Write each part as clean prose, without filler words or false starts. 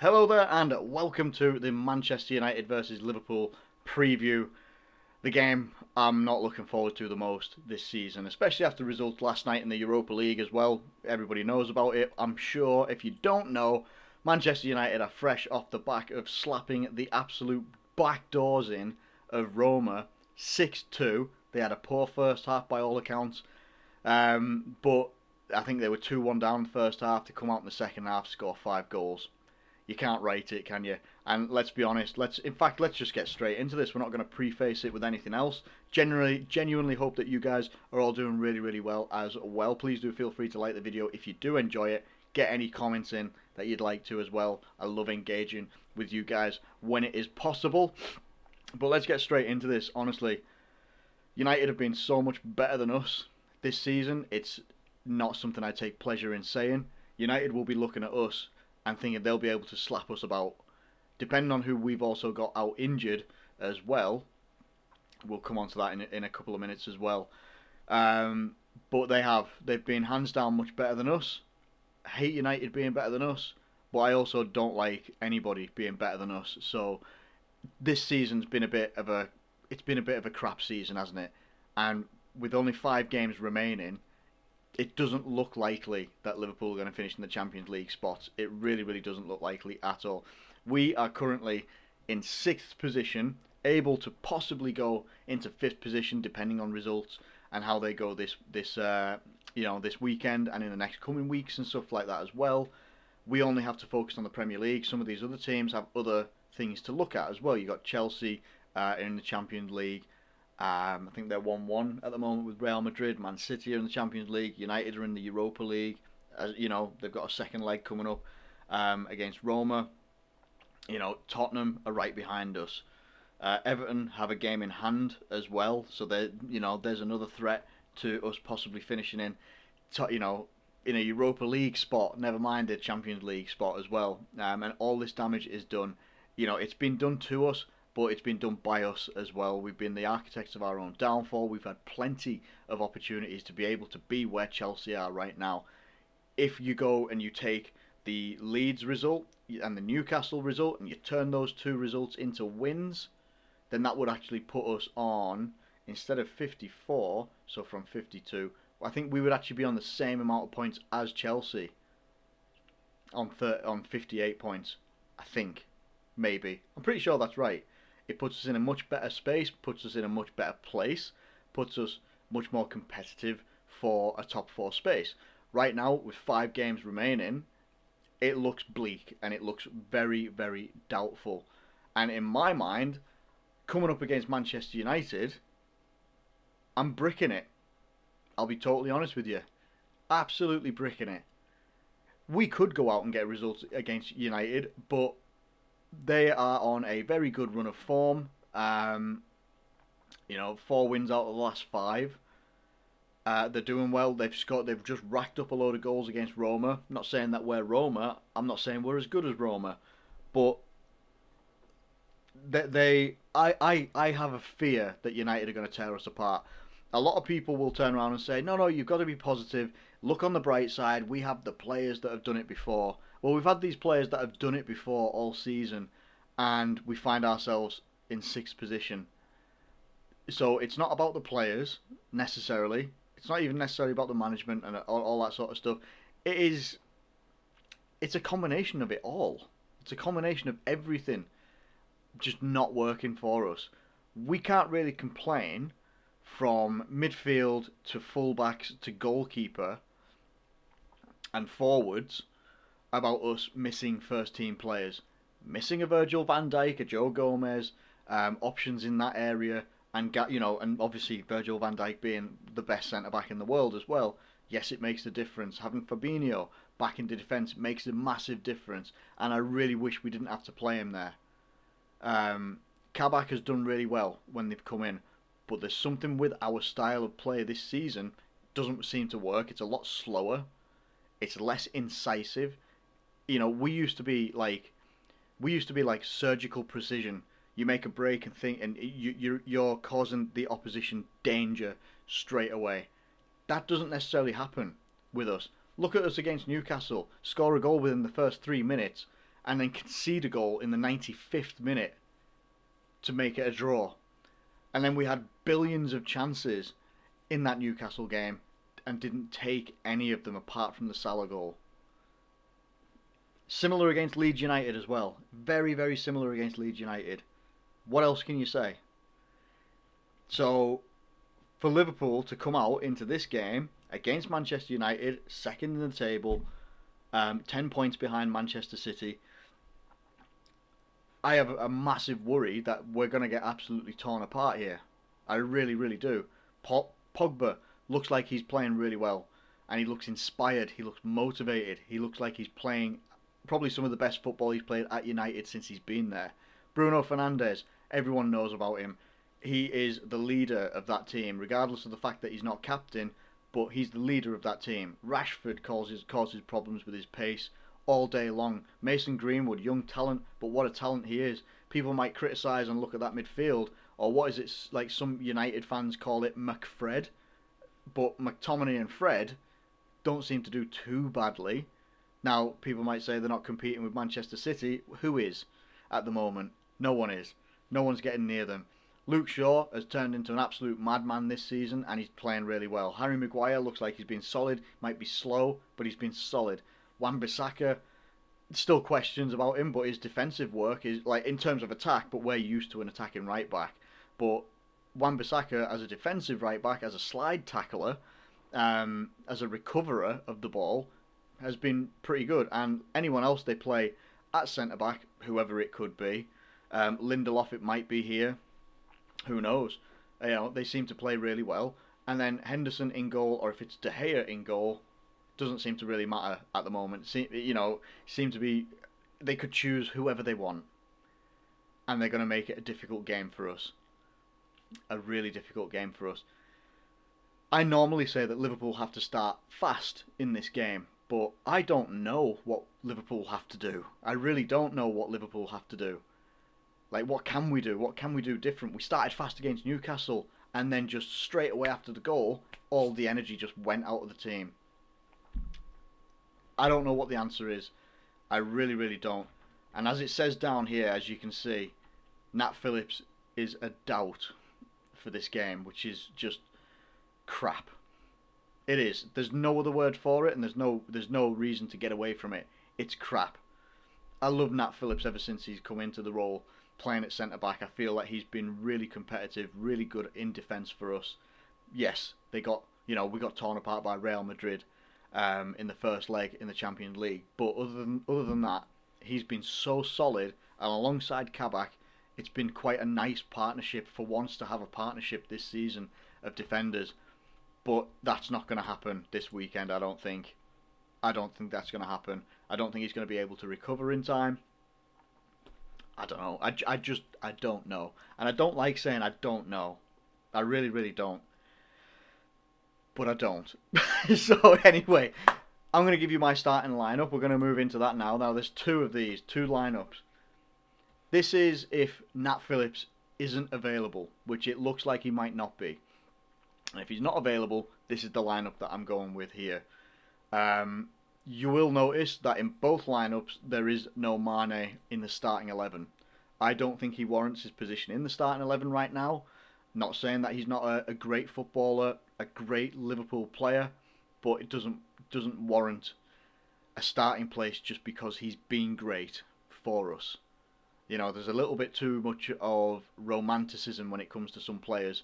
Hello there and welcome to the Manchester United versus Liverpool preview. The game I'm not looking forward to the most this season, especially after the results last night in the Europa League as well. Everybody knows about it. I'm sure if you don't know, Manchester United are fresh off the back of slapping the absolute back doors in of Roma 6-2. They had a poor first half by all accounts, but I think they were 2-1 down in the first half to come out in the second half, score 5 goals. You can't rate it, can you? And let's be honest, let's just get straight into this. We're not going to preface it with anything else. Genuinely hope that you guys are all doing really, really well as well. Please do feel free to like the video if you do enjoy it. Get any comments in that you'd like to as well. I love engaging with you guys when it is possible. But let's get straight into this. Honestly, United have been so much better than us this season. It's not something I take pleasure in saying. United will be looking at us and thinking they'll be able to slap us about. Depending on who we've also got out injured as well, we'll come on to that in a couple of minutes as well. But they've been hands down much better than us. I hate United being better than us, but I also don't like anybody being better than us. So this season's been a bit of a crap season, hasn't it? And with only 5 games remaining, it doesn't look likely that Liverpool are going to finish in the Champions League spots. It really, really doesn't look likely at all. We are currently in 6th position, able to possibly go into 5th position depending on results and how they go this weekend and in the next coming weeks and stuff like that as well. We only have to focus on the Premier League. Some of these other teams have other things to look at as well. You've got Chelsea in the Champions League. I think they're 1-1 at the moment with Real Madrid. Man City are in the Champions League. United are in the Europa League. As you know, they've got a second leg coming up against Roma. Tottenham are right behind us. Everton have a game in hand as well, so there's another threat to us possibly finishing in a Europa League spot. Never mind a Champions League spot as well. And all this damage is done. It's been done to us, but it's been done by us as well. We've been the architects of our own downfall. We've had plenty of opportunities to be able to be where Chelsea are right now. If you go and you take the Leeds result and the Newcastle result and you turn those 2 results into wins, then that would actually put us on, instead of 54, so from 52, I think we would actually be on the same amount of points as Chelsea, on 58 points, I think. Maybe. I'm pretty sure that's right. It puts us in a much better space, puts us in a much better place, puts us much more competitive for a top 4 space. Right now, with 5 games remaining, it looks bleak and it looks very, very doubtful. And in my mind, coming up against Manchester United, I'm bricking it. I'll be totally honest with you. Absolutely bricking it. We could go out and get results against United, but they are on a very good run of form. 4 wins out of the last 5. They're doing well. They've just racked up a load of goals against Roma. I'm not saying that we're Roma. I'm not saying we're as good as Roma, but I have a fear that United are going to tear us apart. A lot of people will turn around and say, no, you've got to be positive. Look on the bright side. We have the players that have done it before. Well, we've had these players that have done it before all season, and we find ourselves in 6th position. So it's not about the players, necessarily. It's not even necessarily about the management and all that sort of stuff. It's a combination of it all. It's a combination of everything just not working for us. We can't really complain from midfield to fullbacks to goalkeeper and forwards about us missing first team players. Missing a Virgil van Dijk, a Joe Gomez, options in that area, and obviously Virgil van Dijk being the best centre back in the world as well. Yes, it makes a difference. Having Fabinho back into defence makes a massive difference, and I really wish we didn't have to play him there. Kabak has done really well when they've come in, but there's something with our style of play this season doesn't seem to work. It's a lot slower. It's less incisive. We used to be like surgical precision. You make a break and think, and you're causing the opposition danger straight away. That doesn't necessarily happen with us. Look at us against Newcastle. Score a goal within the first 3 minutes, and then concede a goal in the 95th minute to make it a draw. And then we had billions of chances in that Newcastle game and didn't take any of them apart from the Salah goal. Similar against Leeds United as well. Very, very similar against Leeds United. What else can you say? So, for Liverpool to come out into this game against Manchester United, second in the table, 10 points behind Manchester City, I have a massive worry that we're going to get absolutely torn apart here. I really, really do. Pogba looks like he's playing really well, and he looks inspired, he looks motivated, he looks like he's playing probably some of the best football he's played at United since he's been there. Bruno Fernandes, everyone knows about him. He is the leader of that team, regardless of the fact that he's not captain, but he's the leader of that team. Rashford causes problems with his pace all day long. Mason Greenwood, young talent, but what a talent he is. People might criticise and look at that midfield, or what is it, like some United fans call it, McFred, but McTominay and Fred don't seem to do too badly. Now, people might say they're not competing with Manchester City. Who is at the moment? No one is. No one's getting near them. Luke Shaw has turned into an absolute madman this season, and he's playing really well. Harry Maguire looks like he's been solid. Might be slow, but he's been solid. Wan-Bissaka, still questions about him, but his defensive work is, like, in terms of attack, but we're used to an attacking right back. But Wan-Bissaka as a defensive right back, as a slide tackler, as a recoverer of the ball, has been pretty good. And anyone else they play at centre back, whoever it could be, Lindelof it might be here, who knows? They seem to play really well. And then Henderson in goal, or if it's De Gea in goal, doesn't seem to really matter at the moment. Seem to be, they could choose whoever they want, and they're going to make it a difficult game for us. A really difficult game for us. I normally say that Liverpool have to start fast in this game, but I don't know what Liverpool have to do. I really don't know what Liverpool have to do. Like, what can we do? What can we do different? We started fast against Newcastle, and then just straight away after the goal, all the energy just went out of the team. I don't know what the answer is. I really, really don't. And as it says down here, as you can see, Nat Phillips is a doubt for this game, which is just crap. It is. There's no other word for it, and there's no reason to get away from it. It's crap. I love Nat Phillips ever since he's come into the role, playing at centre back. I feel like he's been really competitive, really good in defence for us. Yes, we got torn apart by Real Madrid in the first leg in the Champions League, but other than that, he's been so solid, and alongside Kabak, it's been quite a nice partnership for once to have a partnership this season of defenders. But that's not going to happen this weekend, I don't think. I don't think that's going to happen. I don't think he's going to be able to recover in time. I don't know. I don't know. And I don't like saying I don't know. I really, really don't. But I don't. So anyway, I'm going to give you my starting lineup. We're going to move into that now. Now there's two lineups. This is if Nat Phillips isn't available, which it looks like he might not be. And if he's not available, this is the lineup that I'm going with here. You will notice that in both lineups, there is no Mane in the starting 11. I don't think he warrants his position in the starting 11 right now. Not saying that he's not a great footballer, a great Liverpool player, but it doesn't warrant a starting place just because he's been great for us. There's a little bit too much of romanticism when it comes to some players.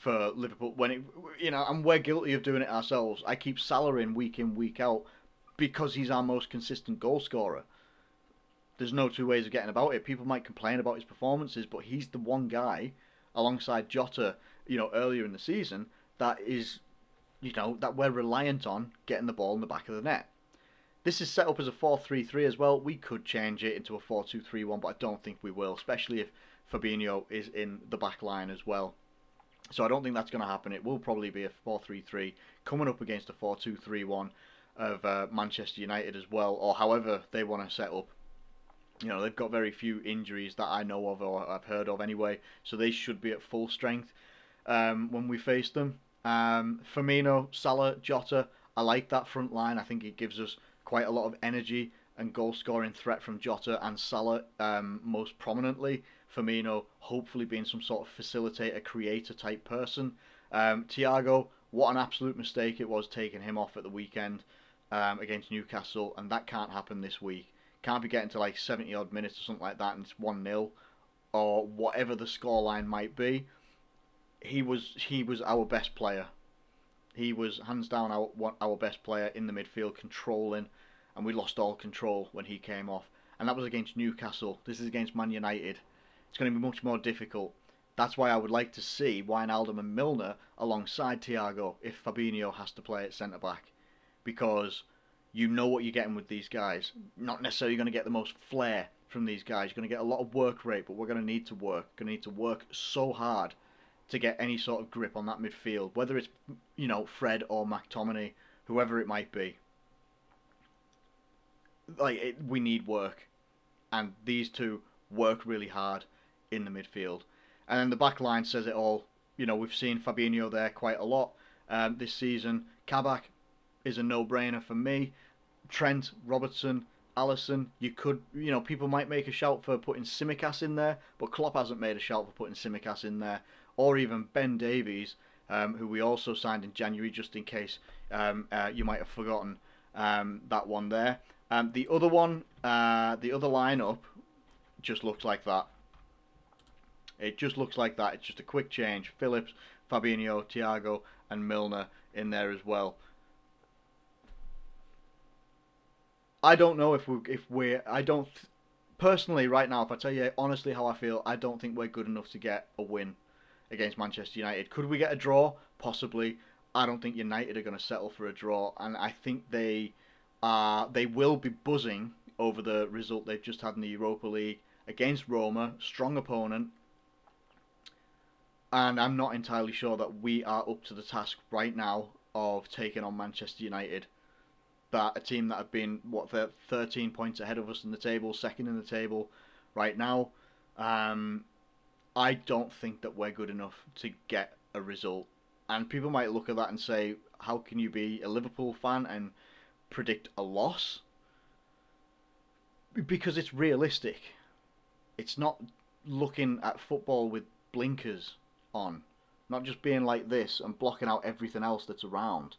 For Liverpool, and we're guilty of doing it ourselves. I keep Salah in, week out, because he's our most consistent goal scorer. There's no two ways of getting about it. People might complain about his performances, but he's the one guy, alongside Jota, earlier in the season, that is, that we're reliant on getting the ball in the back of the net. This is set up as a 4-3-3 as well. We could change it into a 4-2-3-1, but I don't think we will, especially if Fabinho is in the back line as well. So I don't think that's going to happen. It will probably be a 4-3-3 coming up against a 4-2-3-1 of Manchester United as well, or however they want to set up. They've got very few injuries that I know of or I've heard of anyway, so they should be at full strength when we face them. Firmino, Salah, Jota, I like that front line. I think it gives us quite a lot of energy and goal-scoring threat from Jota and Salah most prominently. Firmino hopefully being some sort of facilitator, creator type person. Thiago, what an absolute mistake it was taking him off at the weekend against Newcastle, and that can't happen this week. Can't be getting to like 70 odd minutes or something like that and it's 1-0 or whatever the scoreline might be. He was our best player. He was hands down our best player in the midfield, controlling, and we lost all control when he came off. And that was against Newcastle. This is against Man United. It's going to be much more difficult. That's why I would like to see Wijnaldum and Milner alongside Thiago if Fabinho has to play at centre-back. Because you know what you're getting with these guys. Not necessarily going to get the most flair from these guys. You're going to get a lot of work rate, but we're going to need to work. Going to need to work so hard to get any sort of grip on that midfield. Whether it's, Fred or McTominay, whoever it might be. We need work. And these two work really hard in the midfield. And then the back line says it all. We've seen Fabinho there quite a lot this season. Kabak is a no-brainer for me. Trent, Robertson, Alisson. You could, people might make a shout for putting Tsimikas in there, but Klopp hasn't made a shout for putting Tsimikas in there. Or even Ben Davies, who we also signed in January, just in case you might have forgotten that one there. The other one, the other lineup, just looks like that. It just looks like that. It's just a quick change. Phillips, Fabinho, Thiago, and Milner in there as well. I don't know personally right now, if I tell you honestly how I feel, I don't think we're good enough to get a win against Manchester United. Could we get a draw? Possibly. I don't think United are going to settle for a draw, and I think they will be buzzing over the result they've just had in the Europa League against Roma, strong opponent. And I'm not entirely sure that we are up to the task right now of taking on Manchester United. That a team that have been, 13 points ahead of us in the table, second in the table right now. I don't think that we're good enough to get a result. And people might look at that and say, how can you be a Liverpool fan and predict a loss? Because it's realistic. It's not looking at football with blinkers on. Not just being like this and blocking out everything else that's around.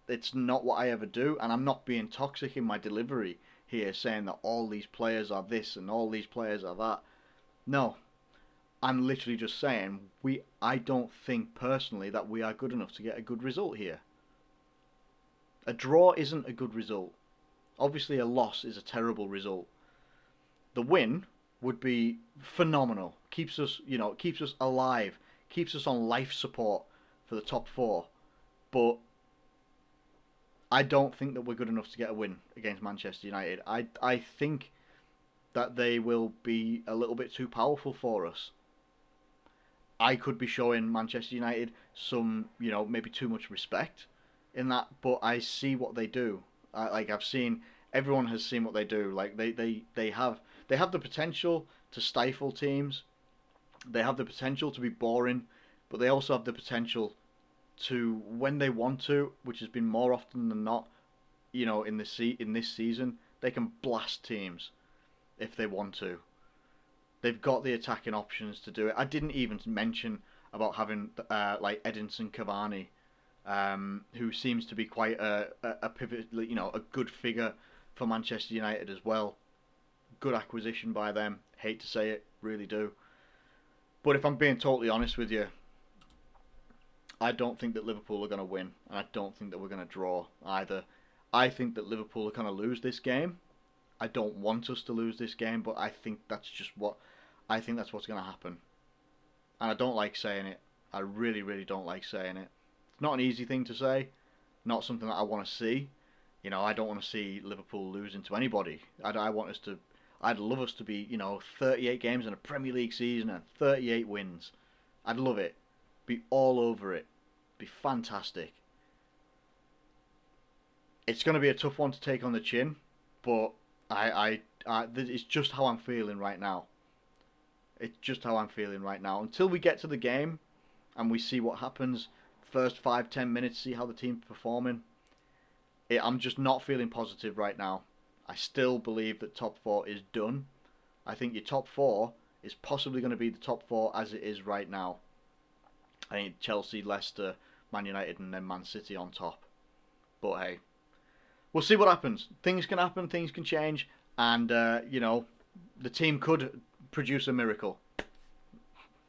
It's not what I ever do, and I'm not being toxic in my delivery here, saying that all these players are this and all these players are that. No. I'm literally just saying I don't think personally that we are good enough to get a good result here. A draw isn't a good result. Obviously a loss is a terrible result. The win would be phenomenal. Keeps us alive. Keeps us on life support for the top four. But I don't think that we're good enough to get a win against Manchester United. I think that they will be a little bit too powerful for us. I could be showing Manchester United some, maybe too much respect in that, but I see what they do. Everyone has seen what they do. Like they have the potential to stifle teams. They have the potential to be boring, but they also have the potential to, when they want to, which has been more often than not, in this season, they can blast teams if they want to. They've got the attacking options to do it. I didn't even mention about having Edinson Cavani, who seems to be quite a pivot, a good figure for Manchester United as well. Good acquisition by them. Hate to say it, really do. But if I'm being totally honest with you, I don't think that Liverpool are going to win, and I don't think that we're going to draw either. I think that Liverpool are going to lose this game. I don't want us to lose this game, but I think that's what's going to happen. And I don't like saying it. I really, really don't like saying it. It's not an easy thing to say. Not something that I want to see. I don't want to see Liverpool losing to anybody. I'd love us to be, 38 games in a Premier League season and 38 wins. I'd love it. Be all over it. Be fantastic. It's going to be a tough one to take on the chin, but it's just how I'm feeling right now. It's just how I'm feeling right now. Until we get to the game and we see what happens, first 5-10 minutes, see how the team's performing. I'm just not feeling positive right now. I still believe that top four is done. I think your top four is possibly going to be the top four as it is right now. I think Chelsea, Leicester, Man United, and then Man City on top. But hey, we'll see what happens. Things can happen, things can change, and the team could produce a miracle.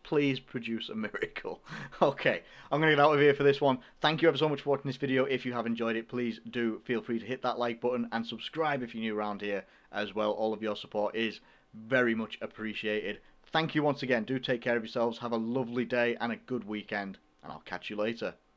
Please produce a miracle. Okay, I'm going to get out of here for this one. Thank you ever so much for watching this video. If you have enjoyed it, please do feel free to hit that like button and subscribe if you're new around here as well. All of your support is very much appreciated. Thank you once again. Do take care of yourselves. Have a lovely day and a good weekend, and I'll catch you later.